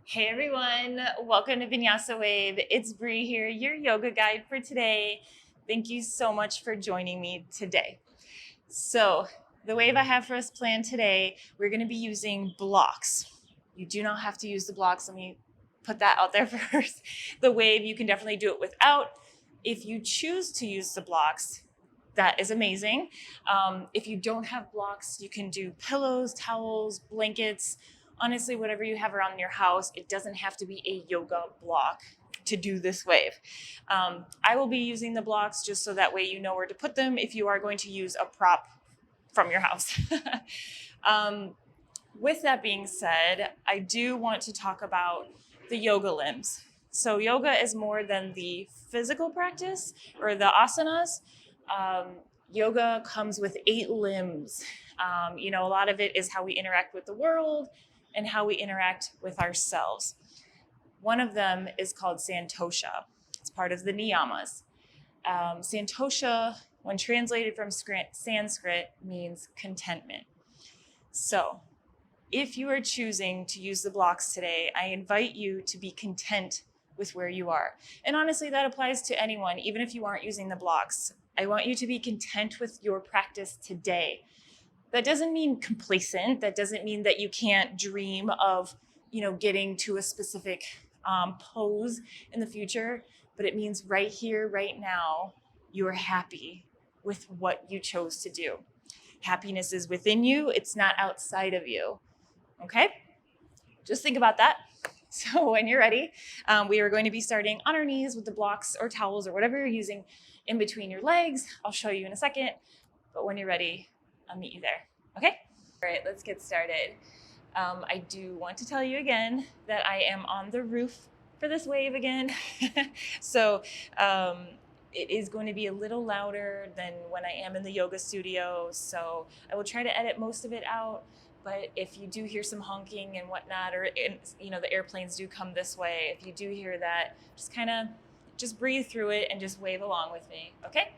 Hey everyone, welcome to Vinyasa Wave. It's Bree here, your yoga guide for today. Thank you so much for joining me today. So, the wave I have for us planned today, we're going to be using blocks. You do not have to use the blocks. Let me put that out there first. The wave, you can definitely do it without. If you choose to use the blocks, that is amazing. If you don't have blocks, you can do pillows, towels, blankets, honestly, whatever you have around your house. It doesn't have to be a yoga block to do this wave. I will be using the blocks just so that way you know where to put them if you are going to use a prop from your house. With that being said, I do want to talk about the yoga limbs. So yoga is more than the physical practice or the asanas. Yoga comes with 8 limbs. A lot of it is how we interact with the world and how we interact with ourselves. One of them is called Santosha. It's part of the niyamas. Santosha, when translated from Sanskrit, means contentment. So, if you are choosing to use the blocks today, I invite you to be content with where you are. And honestly, that applies to anyone, even if you aren't using the blocks. I want you to be content with your practice today. That doesn't mean complacent. That doesn't mean that you can't dream of, getting to a specific pose in the future. But it means right here, right now, you are happy with what you chose to do. Happiness is within you. It's not outside of you. Okay? Just think about that. So when you're ready, we are going to be starting on our knees with the blocks or towels or whatever you're using in between your legs. I'll show you in a second. But when you're ready, I'll meet you there. Okay? All right, let's get started. I do want to tell you again that I am on the roof for this wave again. So it is going to be a little louder than when I am in the yoga studio. So I will try to edit most of it out. But if you do hear some honking and whatnot, or the airplanes do come this way, if you do hear that, just breathe through it and just wave along with me. Okay?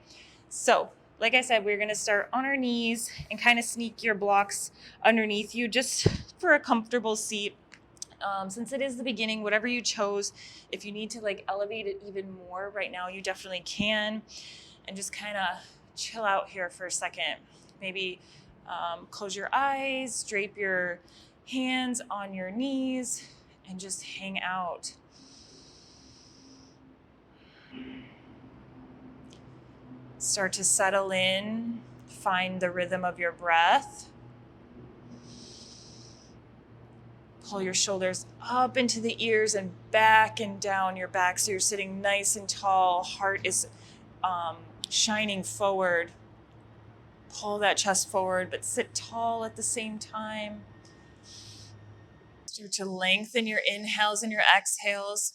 So like I said, we're going to start on our knees and kind of sneak your blocks underneath you just for a comfortable seat. Since it is the beginning, whatever you chose, if you need to elevate it even more right now, you definitely can. And just kind of chill out here for a second. Maybe close your eyes, drape your hands on your knees, and just hang out. Start to settle in, find the rhythm of your breath. Pull your shoulders up into the ears and back and down your back so you're sitting nice and tall. Heart is shining forward. Pull that chest forward, but sit tall at the same time. Start to lengthen your inhales and your exhales.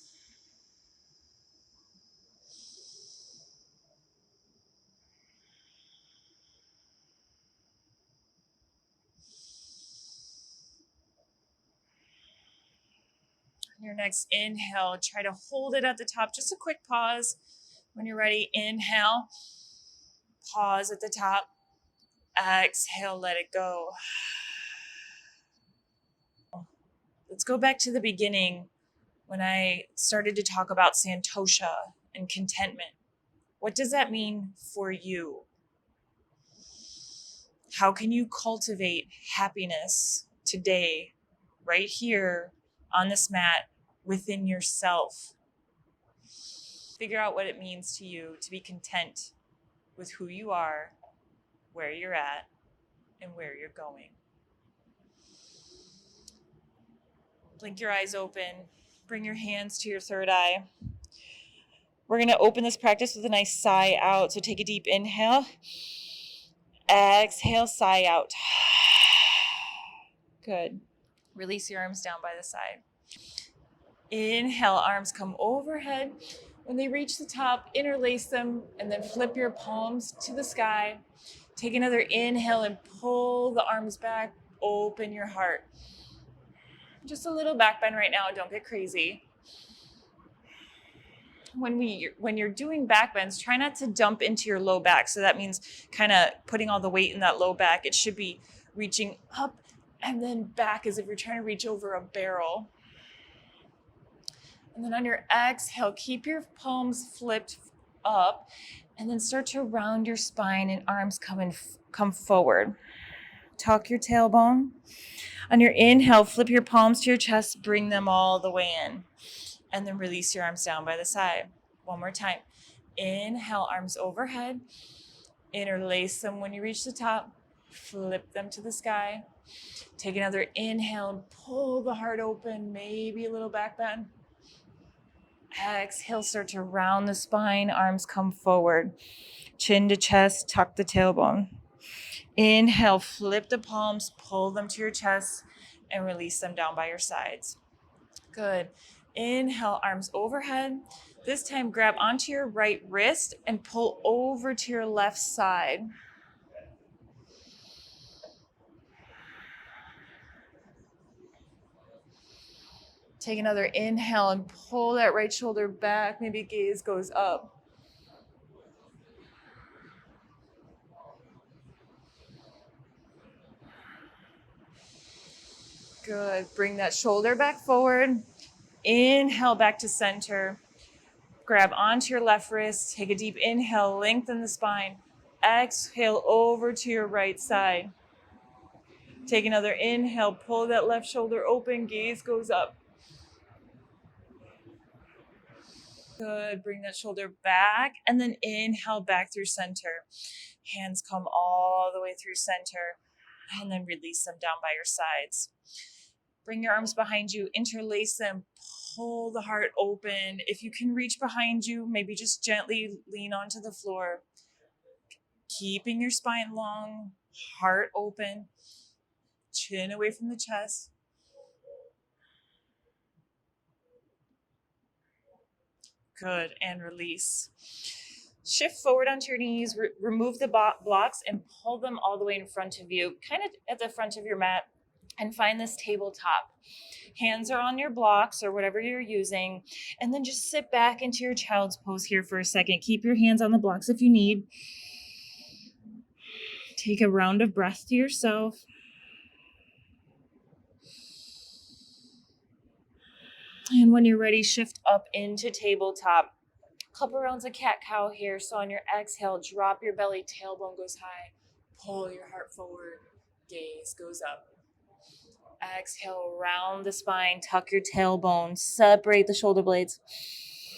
Your next inhale, try to hold it at the top. Just a quick pause. When you're ready, inhale. Pause at the top. Exhale, let it go. Let's go back to the beginning when I started to talk about Santosha and contentment. What does that mean for you? How can you cultivate happiness today, right here on this mat, within yourself? Figure out what it means to you to be content with who you are, where you're at, and where you're going. Blink your eyes open. Bring your hands to your third eye. We're going to open this practice with a nice sigh out. So take a deep inhale. Exhale, sigh out. Good. Release your arms down by the side. Inhale, arms come overhead. When they reach the top, interlace them and then flip your palms to the sky. Take another inhale and pull the arms back. Open your heart. Just a little back bend right now. Don't get crazy. When you're doing back bends, try not to dump into your low back. So that means kind of putting all the weight in that low back. It should be reaching up and then back as if you're trying to reach over a barrel. And then on your exhale, keep your palms flipped up and then start to round your spine and arms come forward. Tuck your tailbone. On your inhale, flip your palms to your chest, bring them all the way in. And then release your arms down by the side. One more time. Inhale, arms overhead. Interlace them when you reach the top. Flip them to the sky. Take another inhale and pull the heart open, maybe a little back bend. Exhale, start to round the spine, arms come forward. Chin to chest, tuck the tailbone. Inhale, flip the palms, pull them to your chest, and release them down by your sides. Good. Inhale, arms overhead. This time, grab onto your right wrist and pull over to your left side. Take another inhale and pull that right shoulder back. Maybe gaze goes up. Good. Bring that shoulder back forward. Inhale back to center. Grab onto your left wrist. Take a deep inhale. Lengthen the spine. Exhale over to your right side. Take another inhale. Pull that left shoulder open. Gaze goes up. Good. Bring that shoulder back and then inhale back through center. Hands come all the way through center and then release them down by your sides. Bring your arms behind you, interlace them, pull the heart open. If you can reach behind you, maybe just gently lean onto the floor. Keeping your spine long, heart open, chin away from the chest. Good, and release. Shift forward onto your knees, remove the blocks and pull them all the way in front of you, kind of at the front of your mat, and find this tabletop. Hands are on your blocks or whatever you're using, and then just sit back into your child's pose here for a second. Keep your hands on the blocks if you need. Take a round of breath to yourself. And when you're ready, shift up into tabletop. Couple rounds of cat-cow here. So on your exhale, drop your belly, tailbone goes high. Pull your heart forward, gaze goes up. Exhale, round the spine, tuck your tailbone, separate the shoulder blades.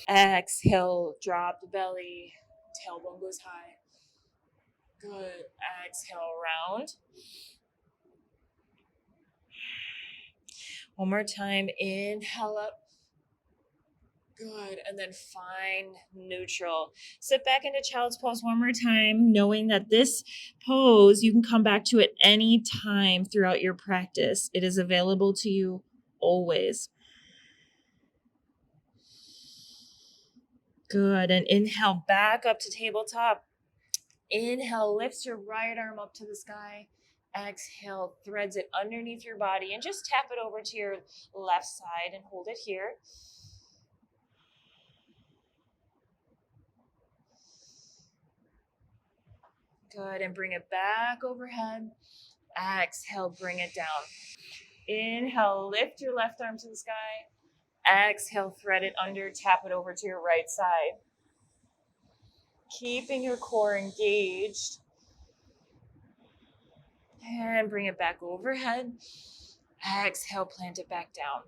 Exhale, drop the belly, tailbone goes high. Good. Exhale, round. One more time, inhale up. Good, and then find neutral. Sit back into child's pose one more time, knowing that this pose you can come back to at any time throughout your practice. It is available to you always. Good, and inhale back up to tabletop. Inhale, lifts your right arm up to the sky. Exhale, threads it underneath your body and just tap it over to your left side and hold it here. Good, and bring it back overhead. Exhale, bring it down. Inhale, lift your left arm to the sky. Exhale, thread it under, tap it over to your right side. Keeping your core engaged. And bring it back overhead. Exhale, plant it back down.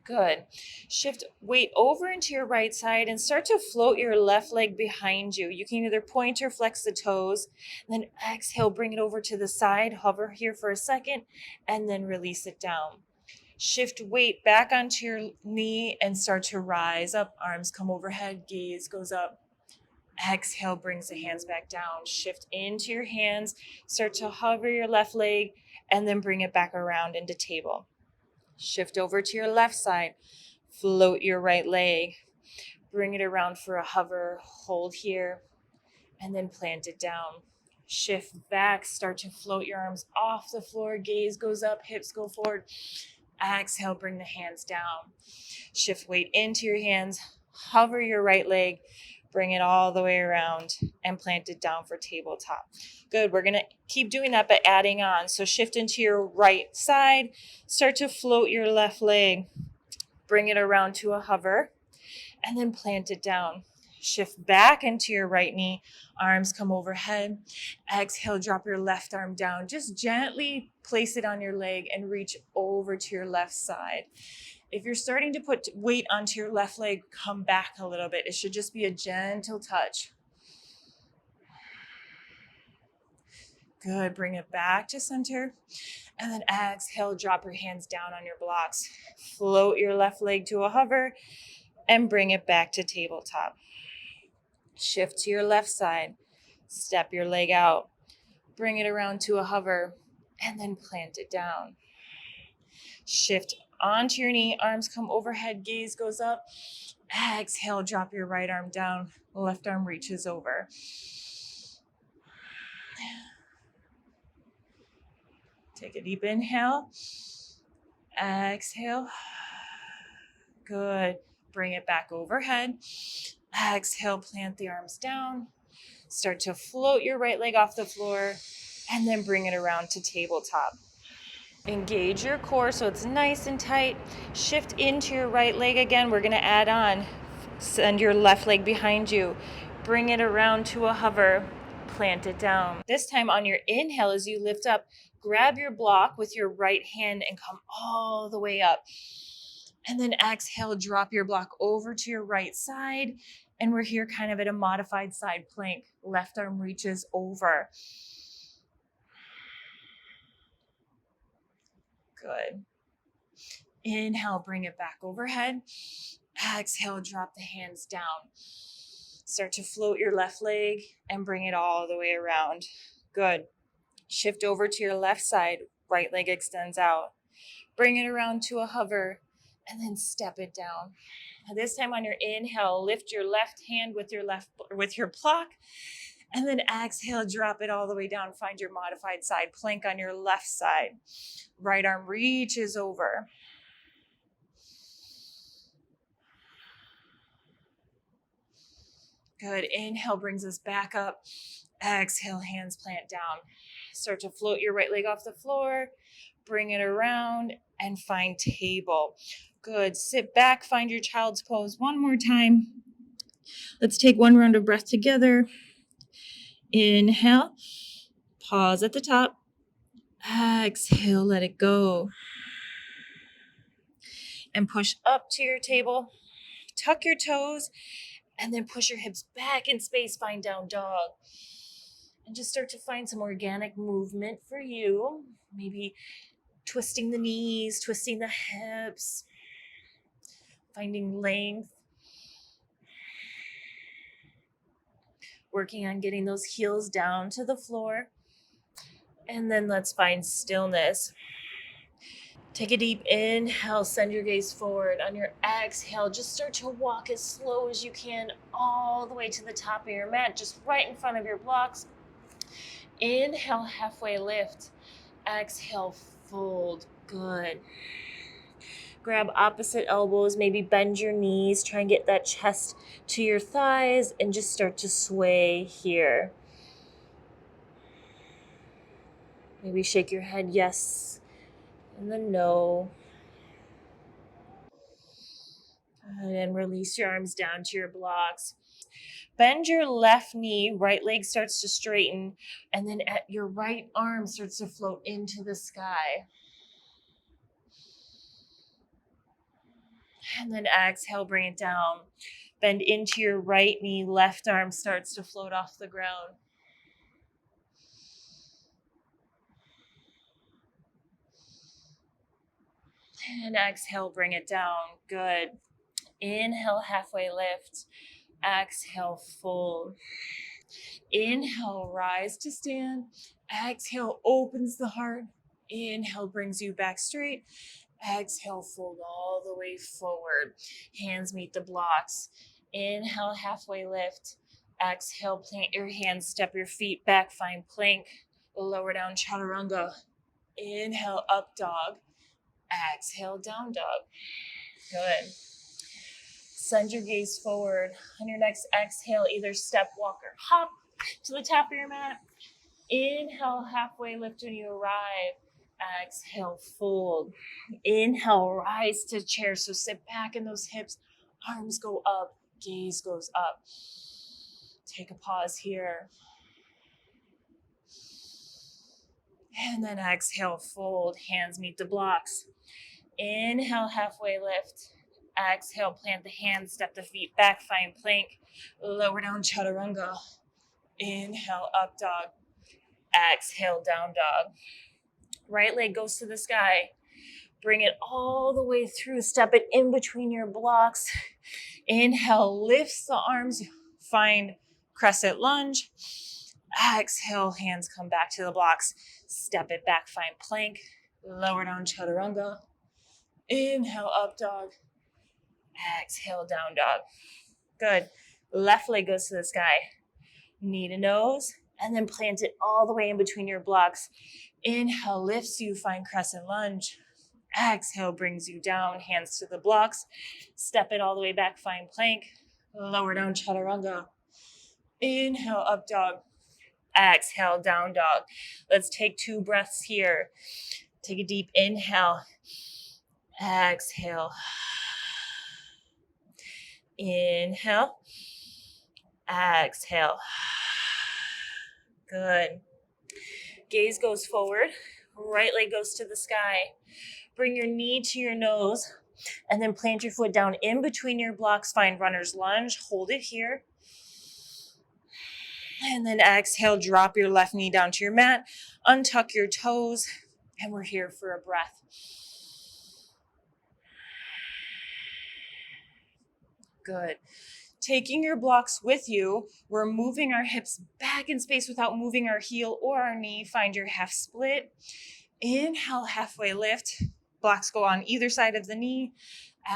Good. Shift weight over into your right side and start to float your left leg behind you. You can either point or flex the toes. Then exhale, bring it over to the side. Hover here for a second and then release it down. Shift weight back onto your knee and start to rise up. Arms come overhead, gaze goes up. Exhale, brings the hands back down. Shift into your hands. Start to hover your left leg and then bring it back around into table. Shift over to your left side. Float your right leg. Bring it around for a hover. Hold here and then plant it down. Shift back. Start to float your arms off the floor. Gaze goes up. Hips go forward. Exhale, bring the hands down. Shift weight into your hands. Hover your right leg. Bring it all the way around and plant it down for tabletop. Good. We're going to keep doing that, but adding on. So shift into your right side. Start to float your left leg. Bring it around to a hover. and then plant it down. Shift back into your right knee, arms come overhead. Exhale, drop your left arm down. Just gently place it on your leg and reach over to your left side. If you're starting to put weight onto your left leg, come back a little bit. It should just be a gentle touch. Good, bring it back to center. And then exhale, drop your hands down on your blocks. Float your left leg to a hover and bring it back to tabletop. Shift to your left side, step your leg out, bring it around to a hover, and then plant it down. Shift onto your knee, arms come overhead, gaze goes up. Exhale, drop your right arm down, left arm reaches over. Take a deep inhale. Exhale. Good. Bring it back overhead. Exhale, plant the arms down. Start to float your right leg off the floor and then bring it around to tabletop. Engage your core so it's nice and tight. Shift into your right leg again. We're going to add on. Send your left leg behind you. Bring it around to a hover. Plant it down. This time on your inhale, as you lift up, grab your block with your right hand and come all the way up. And then exhale, drop your block over to your right side. And we're here kind of at a modified side plank. Left arm reaches over. Good. Inhale, bring it back overhead. Exhale, drop the hands down. Start to float your left leg and bring it all the way around. Good. Shift over to your left side. Right leg extends out. Bring it around to a hover and then step it down. Now this time on your inhale, lift your left hand with your block, and then exhale, drop it all the way down. Find your modified side plank on your left side. Right arm reaches over. Good. Inhale brings us back up. Exhale, hands plant down. Start to float your right leg off the floor. Bring it around and find table. Good. Sit back, find your child's pose one more time. Let's take one round of breath together. Inhale. Pause at the top. Exhale, let it go. And push up to your table. Tuck your toes and then push your hips back in space. Find down dog. And just start to find some organic movement for you. Maybe twisting the knees, twisting the hips, finding length. Working on getting those heels down to the floor. And then let's find stillness. Take a deep inhale, send your gaze forward. On your exhale, just start to walk as slow as you can all the way to the top of your mat, just right in front of your blocks. Inhale, halfway lift. Exhale, fold. Good. Grab opposite elbows, maybe bend your knees, try and get that chest to your thighs, and just start to sway here. Maybe shake your head yes, and then no. And then release your arms down to your blocks. Bend your left knee, right leg starts to straighten, and then your right arm starts to float into the sky. And then exhale, bring it down. Bend into your right knee, left arm starts to float off the ground. And exhale, bring it down. Good. Inhale, halfway lift. Exhale, fold. Inhale, rise to stand. Exhale, opens the heart. Inhale, brings you back straight. Exhale, fold all the way forward. Hands meet the blocks. Inhale, halfway lift. Exhale, plant your hands, step your feet back, find plank. Lower down, chaturanga. Inhale, up dog. Exhale, down dog. Good. Send your gaze forward. On your next exhale, either step, walk, or hop to the top of your mat. Inhale, halfway lift when you arrive. Exhale, fold. Inhale, rise to chair. So sit back in those hips. Arms go up, gaze goes up. Take a pause here. And then exhale, fold, hands meet the blocks. Inhale, halfway lift. Exhale, plant the hands, step the feet back, find plank. Lower down, chaturanga. Inhale, up dog. Exhale, down dog. Right leg goes to the sky. Bring it all the way through. Step it in between your blocks. Inhale, lifts the arms. Find crescent lunge. Exhale, hands come back to the blocks. Step it back, find plank. Lower down, chaturanga. Inhale, up dog. Exhale, down dog. Good. Left leg goes to the sky. Knee to nose, and then plant it all the way in between your blocks. Inhale, lifts you, find crescent lunge. Exhale, brings you down, hands to the blocks. Step it all the way back, find plank. Lower down, chaturanga. Inhale, up dog. Exhale, down dog. Let's take 2 breaths here. Take a deep inhale. Exhale. Inhale. Exhale. Good. Gaze goes forward. Right leg goes to the sky. Bring your knee to your nose and then plant your foot down in between your blocks. Find runner's lunge. Hold it here. And then exhale, drop your left knee down to your mat. Untuck your toes. And we're here for a breath. Good. Taking your blocks with you, we're moving our hips back in space without moving our heel or our knee. Find your half split. Inhale, halfway lift. Blocks go on either side of the knee.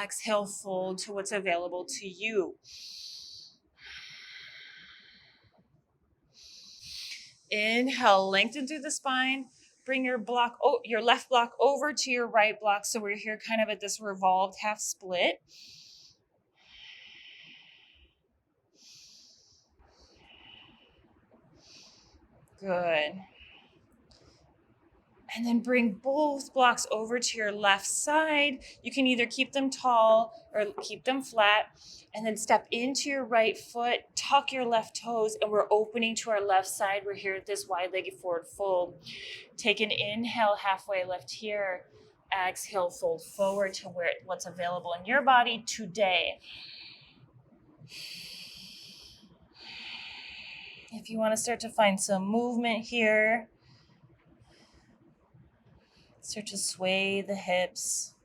Exhale, fold to what's available to you. Inhale, lengthen through the spine. Bring your left block over to your right block. So we're here kind of at this revolved half split. Good. And then bring both blocks over to your left side. You can either keep them tall or keep them flat. And then step into your right foot, tuck your left toes, and we're opening to our left side. We're here at this wide-legged forward fold. Take an inhale, halfway lift here. Exhale, fold forward to what's available in your body today. If you want to start to find some movement here, start to sway the hips.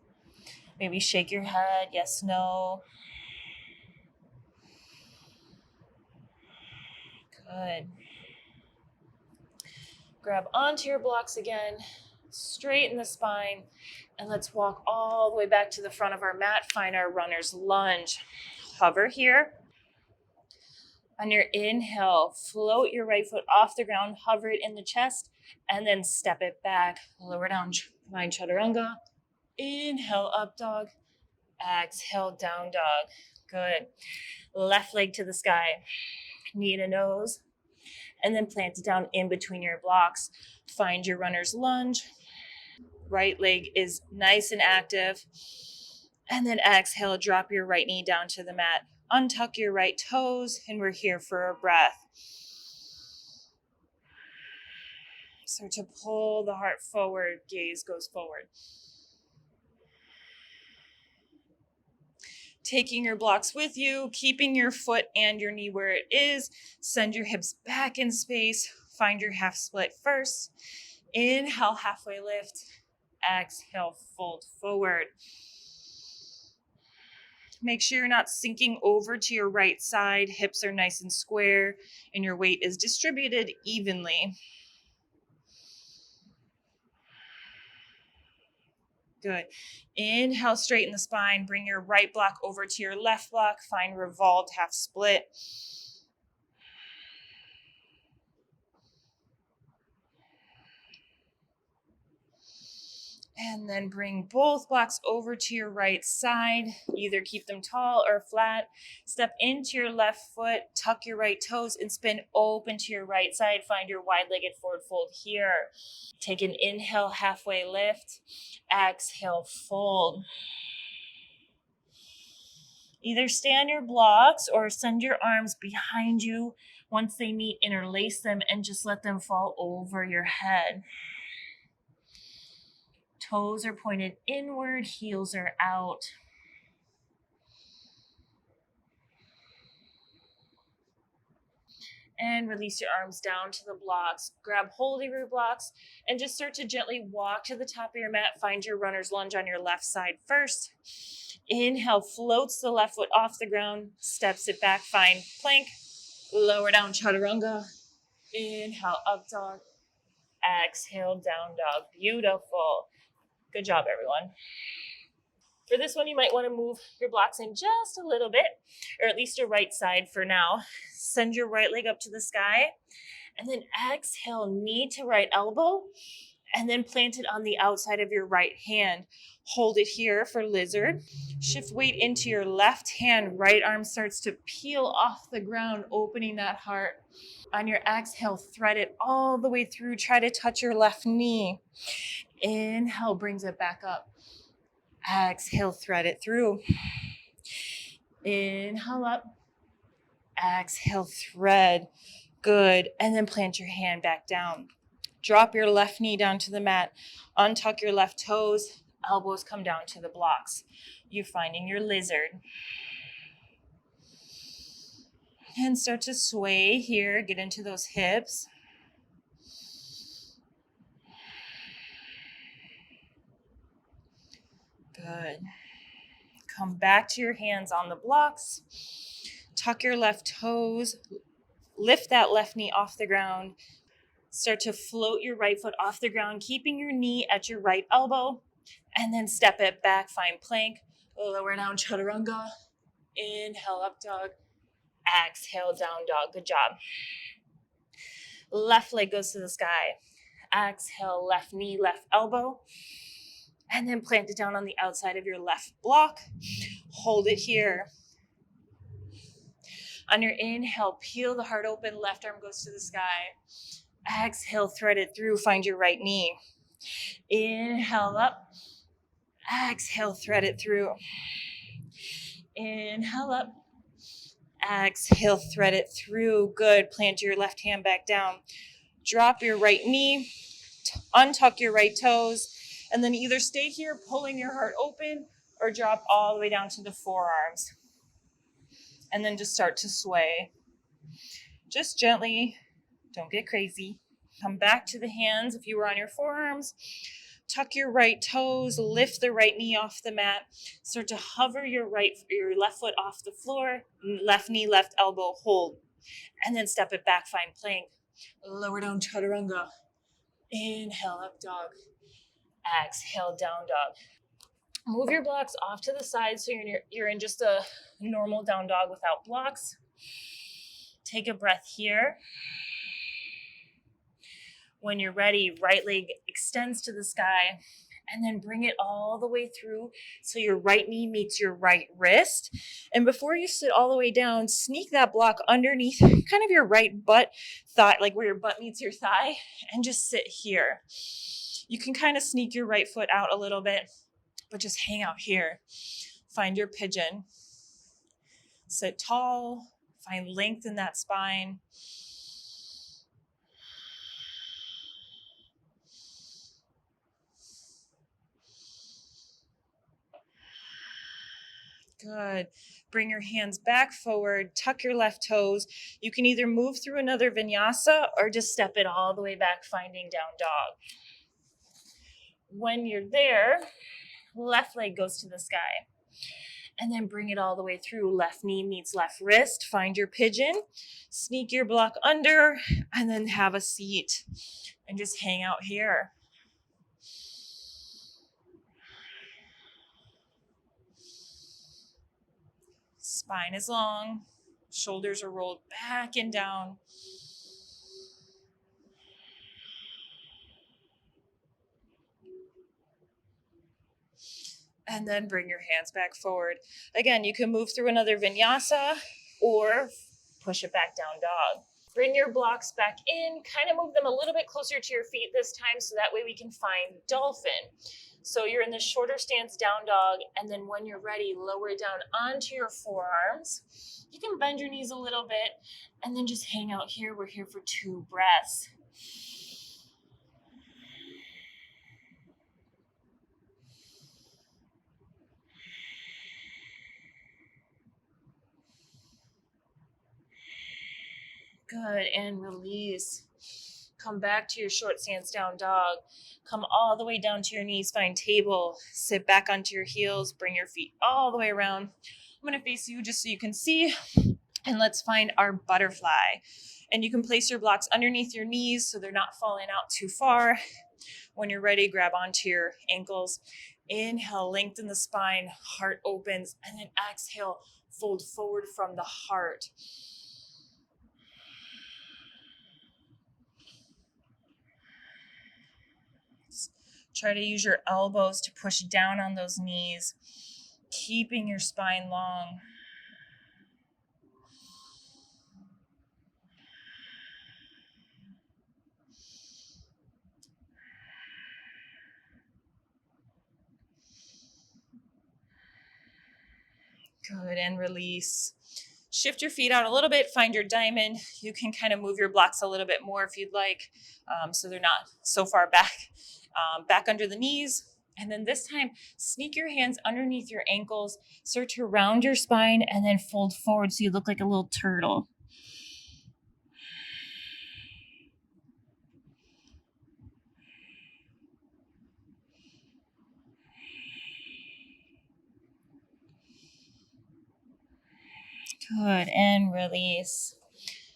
Maybe shake your head, yes, no. Good. Grab onto your blocks again, straighten the spine, and let's walk all the way back to the front of our mat. Find our runner's lunge. Hover here. On your inhale, float your right foot off the ground, hover it in the chest, and then step it back. Lower down, find chaturanga. Inhale, up dog. Exhale, down dog. Good. Left leg to the sky. Knee to nose. And then plant it down in between your blocks. Find your runner's lunge. Right leg is nice and active. And then exhale, drop your right knee down to the mat. Untuck your right toes, and we're here for a breath. Start to pull the heart forward, gaze goes forward. Taking your blocks with you, keeping your foot and your knee where it is. Send your hips back in space. Find your half split first. Inhale, halfway lift. Exhale, fold forward. Make sure you're not sinking over to your right side. Hips are nice and square, and your weight is distributed evenly. Good. Inhale, straighten the spine. Bring your right block over to your left block. Find revolved half split. And then bring both blocks over to your right side. Either keep them tall or flat. Step into your left foot, tuck your right toes, and spin open to your right side. Find your wide-legged forward fold here. Take an inhale, halfway lift. Exhale, fold. Either stay on your blocks or send your arms behind you. Once they meet, interlace them and just let them fall over your head. Toes are pointed inward, heels are out. And release your arms down to the blocks. Grab hold of your blocks and just start to gently walk to the top of your mat. Find your runner's lunge on your left side first. Inhale, floats the left foot off the ground, steps it back, find plank. Lower down, chaturanga. Inhale, up dog. Exhale, down dog. Beautiful. Good job, everyone. For this one, you might want to move your blocks in just a little bit, or at least your right side for now. Send your right leg up to the sky, and then exhale, knee to right elbow, and then plant it on the outside of your right hand. Hold it here for lizard. Shift weight into your left hand. Right arm starts to peel off the ground, opening that heart. On your exhale, thread it all the way through. Try to touch your left knee. Inhale, brings it back up. Exhale, thread it through. Inhale up. Exhale, thread. Good. And then plant your hand back down. Drop your left knee down to the mat. Untuck your left toes. Elbows come down to the blocks. You're finding your lizard. And start to sway here. Get into those hips. Good. Come back to your hands on the blocks. Tuck your left toes. Lift that left knee off the ground. Start to float your right foot off the ground, keeping your knee at your right elbow. And then step it back, find plank. Lower down, chaturanga. Inhale, up dog. Exhale, down dog. Good job. Left leg goes to the sky. Exhale, left knee, left elbow. And then plant it down on the outside of your left block. Hold it here. On your inhale, peel the heart open. Left arm goes to the sky. Exhale, thread it through. Find your right knee. Inhale up. Exhale, thread it through. Inhale up. Exhale, thread it through. Good. Plant your left hand back down. Drop your right knee. Untuck your right toes. And then either stay here pulling your heart open or drop all the way down to the forearms. And then just start to sway. Just gently. Don't get crazy. Come back to the hands if you were on your forearms. Tuck your right toes. Lift the right knee off the mat. Start to hover your left foot off the floor. Left knee, left elbow, hold. And then step it back, find plank. Lower down, chaturanga. Inhale, up dog. Exhale, down dog. Move your blocks off to the side so you're in just a normal down dog without blocks. Take a breath here. When you're ready, right leg extends to the sky and then bring it all the way through so your right knee meets your right wrist. And before you sit all the way down, sneak that block underneath kind of your right butt thigh, like where your butt meets your thigh, and just sit here. You can kind of sneak your right foot out a little bit, but just hang out here. Find your pigeon. Sit tall. Find length in that spine. Good. Bring your hands back forward. Tuck your left toes. You can either move through another vinyasa or just step it all the way back, finding down dog. When you're there, left leg goes to the sky. And then bring it all the way through. Left knee meets left wrist. Find your pigeon. Sneak your block under and then have a seat. And just hang out here. Spine is long. Shoulders are rolled back and down. And then bring your hands back forward. Again, you can move through another vinyasa or push it back down dog. Bring your blocks back in, kind of move them a little bit closer to your feet this time so that way we can find dolphin. So you're in this shorter stance down dog, and then when you're ready, lower it down onto your forearms. You can bend your knees a little bit, and then just hang out here. We're here for 2 breaths. Good, and release. Come back to your short stance down dog. Come all the way down to your knees, find table. Sit back onto your heels, bring your feet all the way around. I'm going to face you just so you can see. And let's find our butterfly. And you can place your blocks underneath your knees so they're not falling out too far. When you're ready, grab onto your ankles. Inhale, lengthen the spine, heart opens, and then exhale, fold forward from the heart. Try to use your elbows to push down on those knees, keeping your spine long. Good, and release. Shift your feet out a little bit, find your diamond. You can kind of move your blocks a little bit more if you'd like, so they're not so far back. Back under the knees. And then this time, sneak your hands underneath your ankles, start to round your spine, and then fold forward so you look like a little turtle. Good, and release.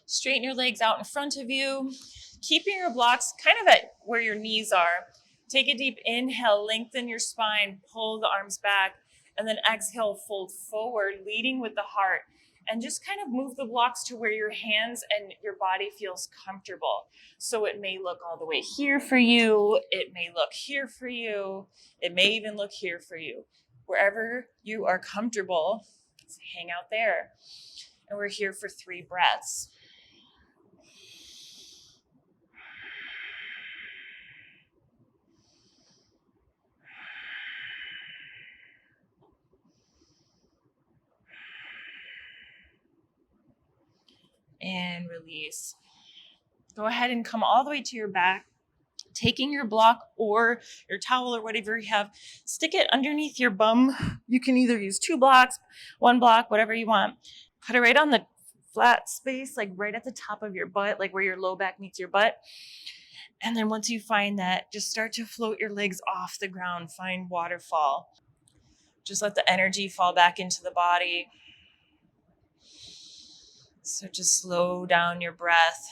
Straighten your legs out in front of you, keeping your blocks kind of at where your knees are. Take a deep inhale, lengthen your spine, pull the arms back, and then exhale, fold forward, leading with the heart. And just kind of move the blocks to where your hands and your body feels comfortable. So it may look all the way here for you. It may look here for you. It may even look here for you. Wherever you are comfortable, hang out there. And we're here for 3 breaths. And release. Go ahead and come all the way to your back, taking your block or your towel or whatever you have, stick it underneath your bum. You can either use 2 blocks, 1 block, whatever you want. Put it right on the flat space, like right at the top of your butt, like where your low back meets your butt. And then once you find that, just start to float your legs off the ground, find waterfall. Just let the energy fall back into the body. So just slow down your breath.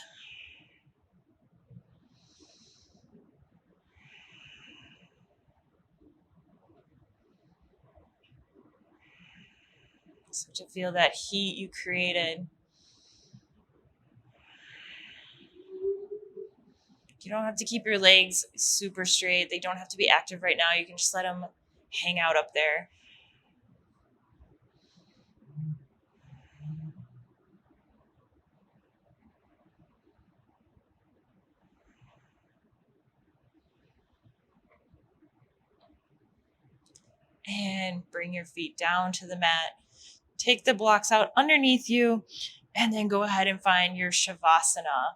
So to feel that heat you created. You don't have to keep your legs super straight. They don't have to be active right now. You can just let them hang out up there. And bring your feet down to the mat. Take the blocks out underneath you, and then go ahead and find your Shavasana.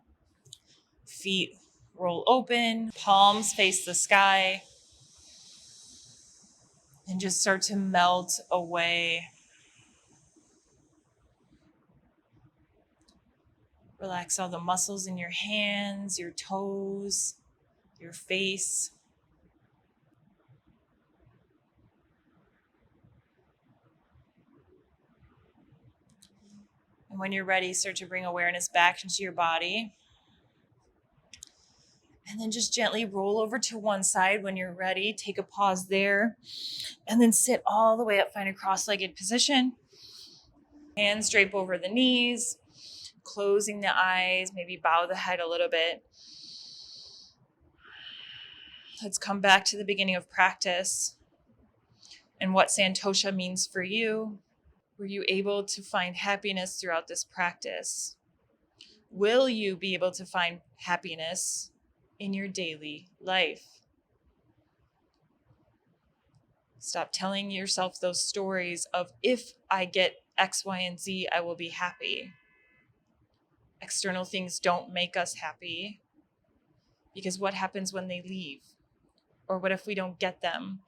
Feet roll open, palms face the sky, and just start to melt away. Relax all the muscles in your hands, your toes, your face. And when you're ready, start to bring awareness back into your body. And then just gently roll over to one side when you're ready. Take a pause there. And then sit all the way up. Find a cross-legged position. Hands drape over the knees. Closing the eyes. Maybe bow the head a little bit. Let's come back to the beginning of practice and what Santosha means for you. Were you able to find happiness throughout this practice? Will you be able to find happiness in your daily life? Stop telling yourself those stories of, if I get X, Y, and Z, I will be happy. External things don't make us happy, because what happens when they leave? Or what if we don't get them?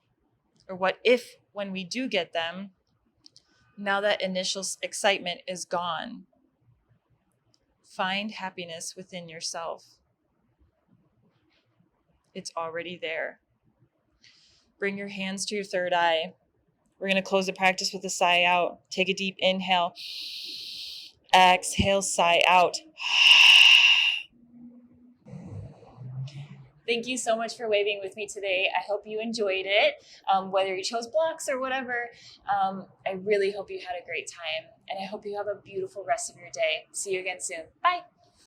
Or what if when we do get them, now that initial excitement is gone? Find happiness within yourself. It's already there. Bring your hands to your third eye. We're going to close the practice with a sigh out. Take a deep inhale. Exhale, sigh out. Thank you so much for waving with me today. I hope you enjoyed it, whether you chose blocks or whatever. I really hope you had a great time, and I hope you have a beautiful rest of your day. See you again soon. Bye.